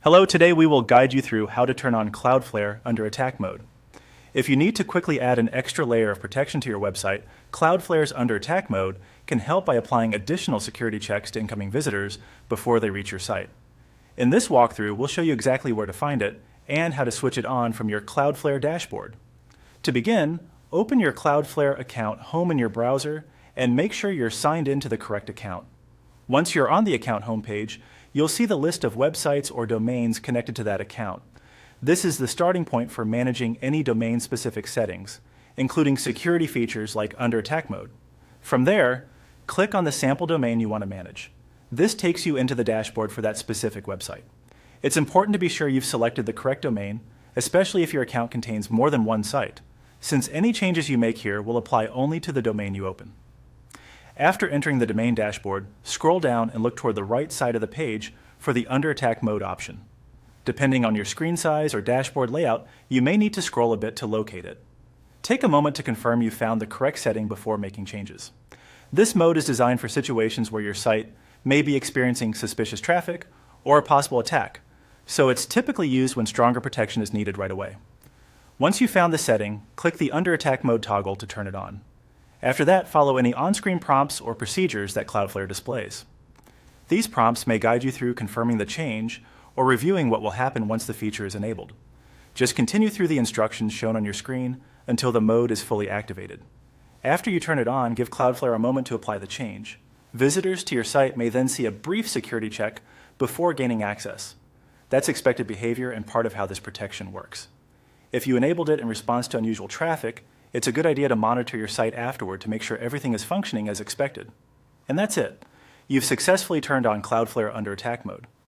Hello, today we will guide you through how to turn on Cloudflare under attack mode. If you need to quickly add an extra layer of protection to your website, Cloudflare's under attack mode can help by applying additional security checks to incoming visitors before they reach your site. In this walkthrough, we'll show you exactly where to find it and how to switch it on from your Cloudflare dashboard. To begin, open your Cloudflare account home in your browser and make sure you're signed into the correct account. Once you're on the account homepage, you'll see the list of websites or domains connected to that account. This is the starting point for managing any domain-specific settings, including security features like under attack mode. From there, click on the sample domain you want to manage. This takes you into the dashboard for that specific website. It's important to be sure you've selected the correct domain, especially if your account contains more than one site, since any changes you make here will apply only to the domain you open. After entering the domain dashboard, scroll down and look toward the right side of the page for the under attack mode option. Depending on your screen size or dashboard layout, you may need to scroll a bit to locate it. Take a moment to confirm you found the correct setting before making changes. This mode is designed for situations where your site may be experiencing suspicious traffic or a possible attack, so it's typically used when stronger protection is needed right away. Once you've found the setting, click the under attack mode toggle to turn it on. After that, follow any on-screen prompts or procedures that Cloudflare displays. These prompts may guide you through confirming the change or reviewing what will happen once the feature is enabled. Just continue through the instructions shown on your screen until the mode is fully activated. After you turn it on, give Cloudflare a moment to apply the change. Visitors to your site may then see a brief security check before gaining access. That's expected behavior and part of how this protection works. If you enabled it in response to unusual traffic, it's a good idea to monitor your site afterward to make sure everything is functioning as expected. And that's it. You've successfully turned on Cloudflare under attack mode.